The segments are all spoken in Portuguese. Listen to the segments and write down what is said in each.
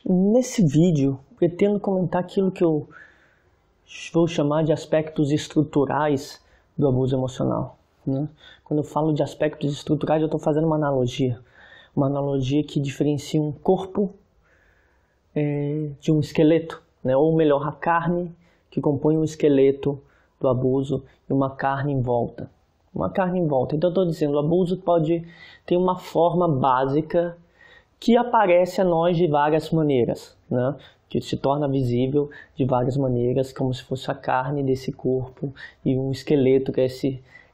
Nesse vídeo, pretendo comentar aquilo que eu vou chamar de aspectos estruturais do abuso emocional, né? Quando eu falo de aspectos estruturais, eu estou fazendo uma analogia que diferencia um corpo de um esqueleto, né? Ou melhor, a carne que compõe o esqueleto do abuso e uma carne em volta. Uma carne em volta. Então eu estou dizendo, o abuso pode ter uma forma básica que aparece a nós de várias maneiras, né? Que se torna visível de várias maneiras, como se fosse a carne desse corpo e um esqueleto, que é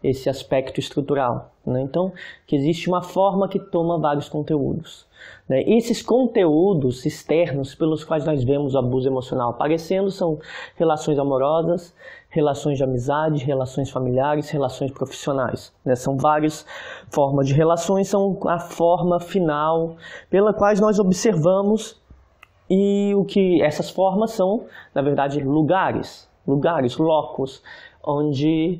esse aspecto estrutural, né? Então, que existe uma forma que toma vários conteúdos, né? Esses conteúdos externos pelos quais nós vemos o abuso emocional aparecendo são relações amorosas, relações de amizade, relações familiares, relações profissionais, né? São várias formas de relações, são a forma final pela qual nós observamos, e o que essas formas são, na verdade, lugares, locos, onde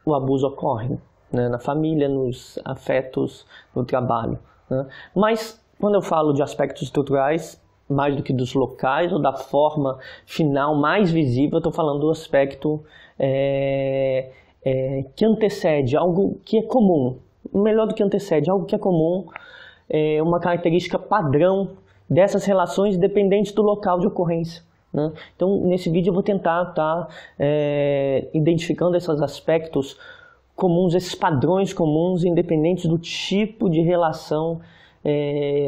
o abuso ocorre, né? Na família, nos afetos, no trabalho, né? Mas, quando eu falo de aspectos estruturais, mais do que dos locais ou da forma final mais visível, eu estou falando do aspecto que antecede, algo que é comum, melhor do que antecede, algo que é comum, uma característica padrão dessas relações dependentes do local de ocorrência, né? Então, nesse vídeo eu vou tentar estar identificando esses aspectos comuns, esses padrões comuns, independentes do tipo de relação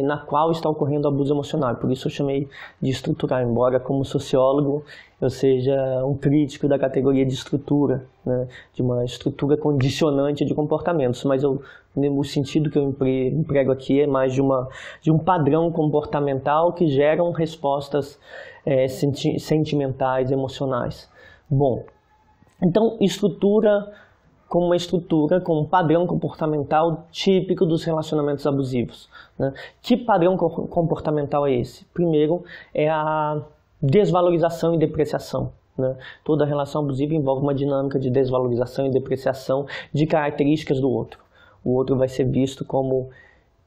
na qual está ocorrendo o abuso emocional. Por isso eu chamei de estrutural, embora como sociólogo eu seja um crítico da categoria de estrutura, né? De uma estrutura condicionante de comportamentos, mas o sentido que eu emprego aqui é mais de um padrão comportamental que geram respostas sentimentais, emocionais. Bom, então estrutura como uma estrutura, como um padrão comportamental típico dos relacionamentos abusivos, né? Que padrão comportamental é esse? Primeiro é a desvalorização e depreciação, né? Toda relação abusiva envolve uma dinâmica de desvalorização e depreciação de características do outro. O outro vai ser visto como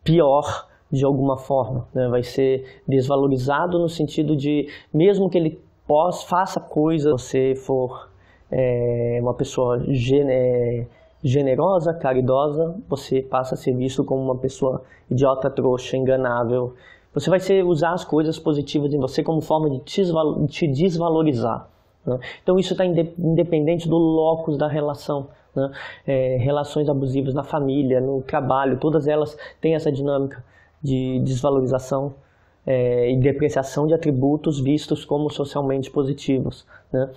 pior de alguma forma, né? Vai ser desvalorizado no sentido de, mesmo que ele faça coisas, você for uma pessoa generosa, caridosa, você passa a ser visto como uma pessoa idiota, trouxa, enganável. Você vai usar as coisas positivas em você como forma de te desvalorizar, né? Então isso está independente do locus da relação, né? Relações abusivas na família, no trabalho, todas elas têm essa dinâmica de desvalorização e depreciação de atributos vistos como socialmente positivos, né?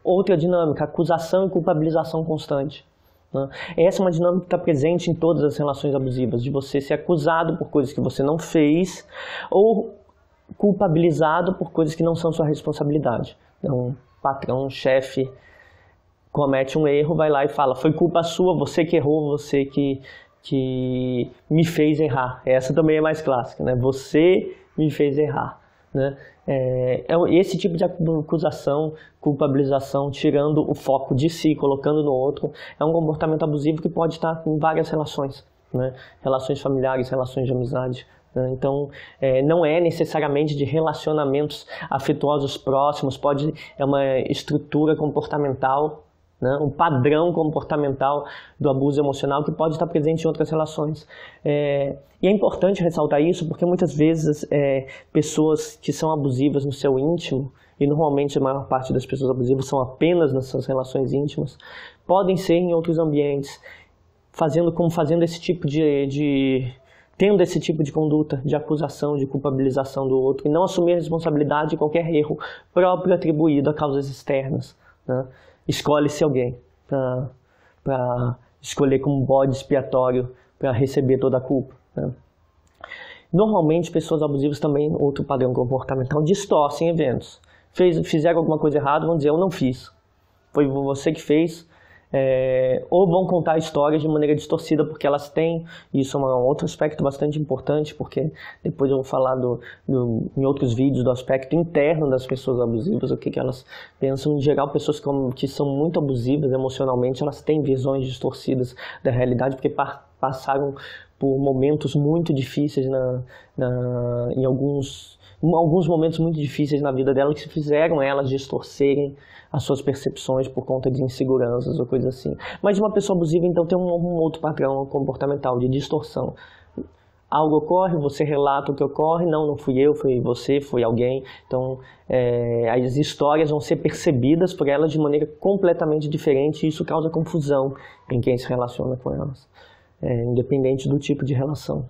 Outra dinâmica, acusação e culpabilização constante, né? Essa é uma dinâmica que está presente em todas as relações abusivas, de você ser acusado por coisas que você não fez ou culpabilizado por coisas que não são sua responsabilidade. Um patrão, um chefe comete um erro, vai lá e fala, foi culpa sua, você que errou, você que me fez errar. Essa também é mais clássica, né? Você me fez errar, né? Esse tipo de acusação, culpabilização, tirando o foco de si, colocando no outro, é um comportamento abusivo que pode estar em várias relações, né? Relações familiares, relações de amizade, né? Então, não é necessariamente de relacionamentos afetuosos próximos, é uma estrutura comportamental, né? Um padrão comportamental do abuso emocional que pode estar presente em outras relações. E é importante ressaltar isso porque muitas vezes pessoas que são abusivas no seu íntimo, e normalmente a maior parte das pessoas abusivas são apenas nas suas relações íntimas, podem ser em outros ambientes, tendo esse tipo de conduta, de acusação, de culpabilização do outro, e não assumir a responsabilidade de qualquer erro próprio atribuído a causas externas, né? Escolhe-se alguém para escolher como bode expiatório para receber toda a culpa, né? Normalmente, pessoas abusivas também, outro padrão comportamental, distorcem eventos. Fizeram alguma coisa errada, vão dizer, eu não fiz. Foi você que fez, ou vão contar histórias de maneira distorcida, porque elas têm, isso é um outro aspecto bastante importante, porque depois eu vou falar em outros vídeos do aspecto interno das pessoas abusivas, o que elas pensam. Em geral, pessoas que são muito abusivas emocionalmente, elas têm visões distorcidas da realidade, porque passaram por momentos muito difíceis em alguns momentos muito difíceis na vida delas, que fizeram elas distorcerem as suas percepções por conta de inseguranças ou coisa assim. Mas uma pessoa abusiva, então, tem um outro padrão comportamental de distorção. Algo ocorre, você relata o que ocorre, não fui eu, foi você, foi alguém. Então, as histórias vão ser percebidas por elas de maneira completamente diferente, e isso causa confusão em quem se relaciona com elas, independente do tipo de relação.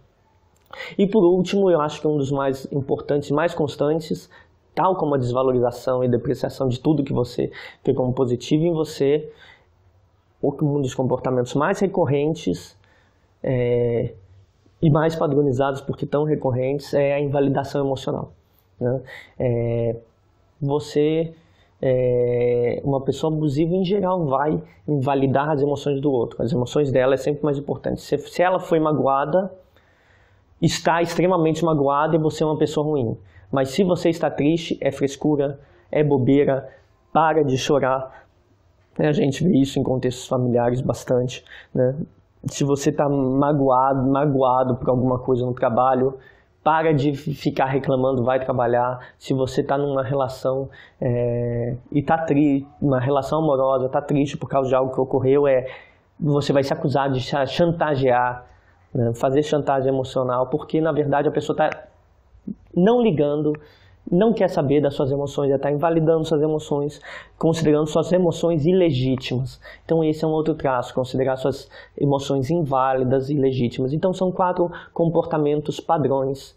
E por último, eu acho que um dos mais importantes, mais constantes, tal como a desvalorização e depreciação de tudo que você vê como positivo em você, um dos comportamentos mais recorrentes e mais padronizados, porque tão recorrentes, é a invalidação emocional, né? Uma pessoa abusiva, em geral, vai invalidar as emoções do outro. As emoções dela é sempre mais importante. Se ela foi magoada, está extremamente magoada e você é uma pessoa ruim. Mas se você está triste, é frescura, é bobeira, para de chorar. A gente vê isso em contextos familiares bastante, né? Se você está magoado por alguma coisa no trabalho, para de ficar reclamando, vai trabalhar. Se você está numa relação e está triste, uma relação amorosa, está triste por causa de algo que ocorreu, você vai se acusar de chantagear, né? Fazer chantagem emocional, porque na verdade a pessoa está não ligando, não quer saber das suas emoções, já está invalidando suas emoções, considerando suas emoções ilegítimas. Então esse é um outro traço, considerar suas emoções inválidas e ilegítimas. Então são 4 comportamentos padrões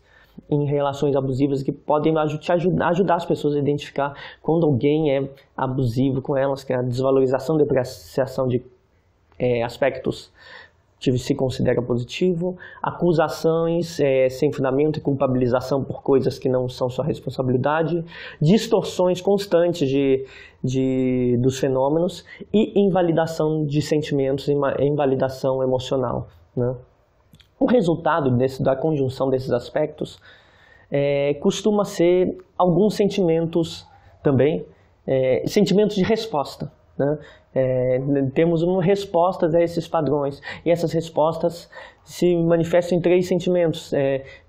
em relações abusivas que podem ajudar as pessoas a identificar quando alguém é abusivo com elas, que é a desvalorização, depreciação de aspectos que se considera positivo, acusações sem fundamento e culpabilização por coisas que não são sua responsabilidade, distorções constantes dos fenômenos e invalidação de sentimentos e invalidação emocional, né? O resultado da conjunção desses aspectos costuma ser alguns sentimentos também, sentimentos de resposta, né? Temos respostas a esses padrões, e essas respostas se manifestam em 3 sentimentos: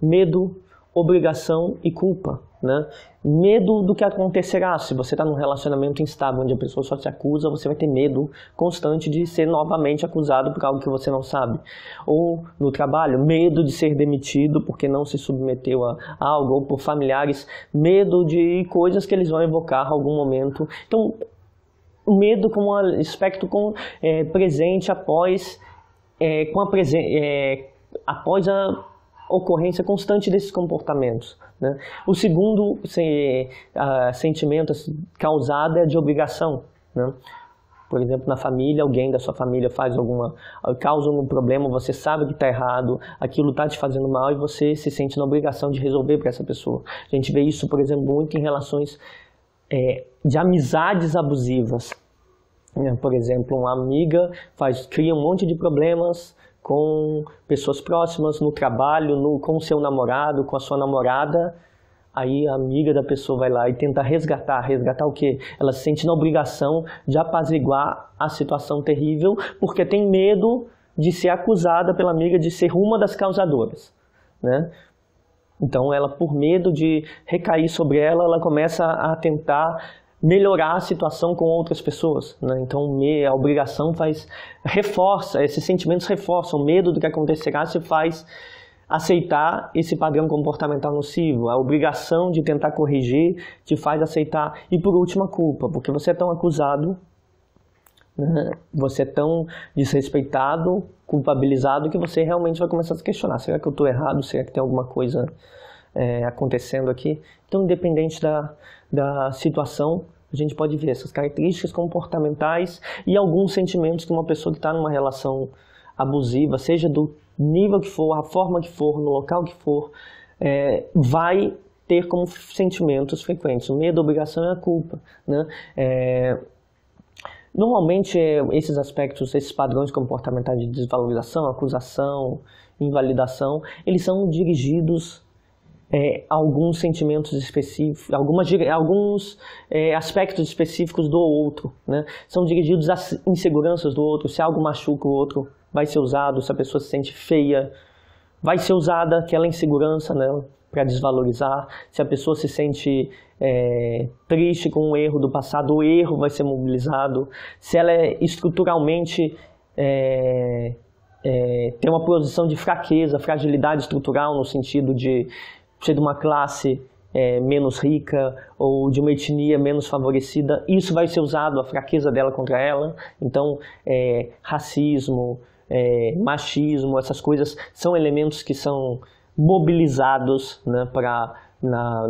medo, obrigação e culpa, né? Medo do que acontecerá. Se você está num relacionamento instável onde a pessoa só te acusa, você vai ter medo constante de ser novamente acusado por algo que você não sabe. Ou no trabalho, medo de ser demitido porque não se submeteu a algo, ou por familiares, medo de coisas que eles vão evocar em algum momento. Então, o medo como um aspecto presente após a ocorrência constante desses comportamentos, né? O segundo sentimento causado é de obrigação, né? Por exemplo, na família, alguém da sua família causa algum problema, você sabe que está errado, aquilo está te fazendo mal e você se sente na obrigação de resolver para essa pessoa. A gente vê isso, por exemplo, muito em relações de amizades abusivas. Por exemplo, uma amiga cria um monte de problemas com pessoas próximas, no trabalho, com o seu namorado, com a sua namorada. Aí a amiga da pessoa vai lá e tenta resgatar o quê? Ela se sente na obrigação de apaziguar a situação terrível, porque tem medo de ser acusada pela amiga de ser uma das causadoras, né? Então ela, por medo de recair sobre ela, ela começa a tentar melhorar a situação com outras pessoas, né? Então a obrigação reforça, esses sentimentos reforçam, o medo do que acontecerá se faz aceitar esse padrão comportamental nocivo. A obrigação de tentar corrigir te faz aceitar. E por último, a culpa, porque você é tão acusado, né? Você é tão desrespeitado, culpabilizado, que você realmente vai começar a se questionar: será que eu estou errado? Será que tem alguma coisa acontecendo aqui? Então, independente da situação, a gente pode ver essas características comportamentais e alguns sentimentos que uma pessoa que está numa relação abusiva, seja do nível que for, a forma que for, no local que for, vai ter como sentimentos frequentes. O medo, a obrigação e a culpa, né? Normalmente, esses aspectos, esses padrões comportamentais de desvalorização, acusação, invalidação, eles são dirigidos a alguns sentimentos específicos, alguns aspectos específicos do outro, né? São dirigidos às inseguranças do outro. Se algo machuca o outro, vai ser usado. Se a pessoa se sente feia, vai ser usada aquela insegurança, né, para desvalorizar. Se a pessoa se sente triste com um erro do passado, o erro vai ser mobilizado. Se ela estruturalmente tem uma posição de fraqueza, fragilidade estrutural, no sentido de ser de uma classe menos rica ou de uma etnia menos favorecida, isso vai ser usado, a fraqueza dela contra ela. Então, racismo, machismo, essas coisas são elementos que são mobilizados, né,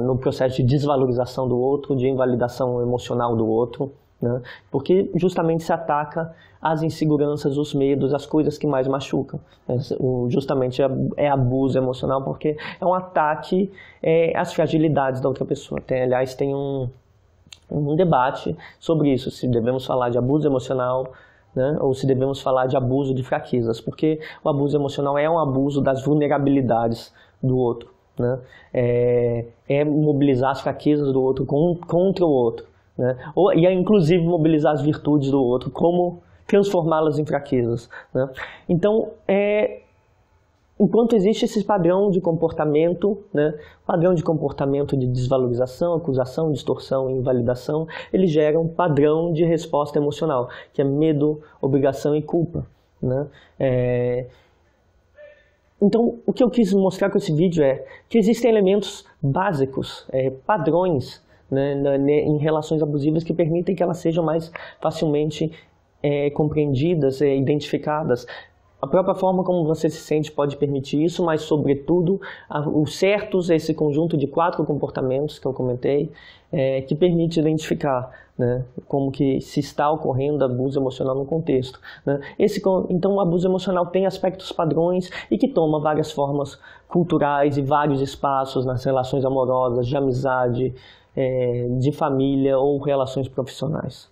no processo de desvalorização do outro, de invalidação emocional do outro, né, porque justamente se ataca as inseguranças, os medos, as coisas que mais machucam. Justamente é abuso emocional, porque é um ataque às fragilidades da outra pessoa. Aliás, tem um debate sobre isso, se devemos falar de abuso emocional, né, ou se devemos falar de abuso de fraquezas, porque o abuso emocional é um abuso das vulnerabilidades do outro, né, é mobilizar as fraquezas do outro contra o outro, né, e é inclusive mobilizar as virtudes do outro, como transformá-las em fraquezas, né. Então, enquanto existe esse padrão de comportamento, né, padrão de comportamento de desvalorização, acusação, distorção e invalidação, ele gera um padrão de resposta emocional, que é medo, obrigação e culpa, né. Então, o que eu quis mostrar com esse vídeo é que existem elementos básicos, padrões, né, em relações abusivas que permitem que elas sejam mais facilmente compreendidas, identificadas. A própria forma como você se sente pode permitir isso, mas, sobretudo, os certos, esse conjunto de 4 comportamentos que eu comentei, que permite identificar, né, como que se está ocorrendo abuso emocional no contexto, né. Então, o abuso emocional tem aspectos padrões e que toma várias formas culturais e vários espaços nas relações amorosas, de amizade, de família ou relações profissionais.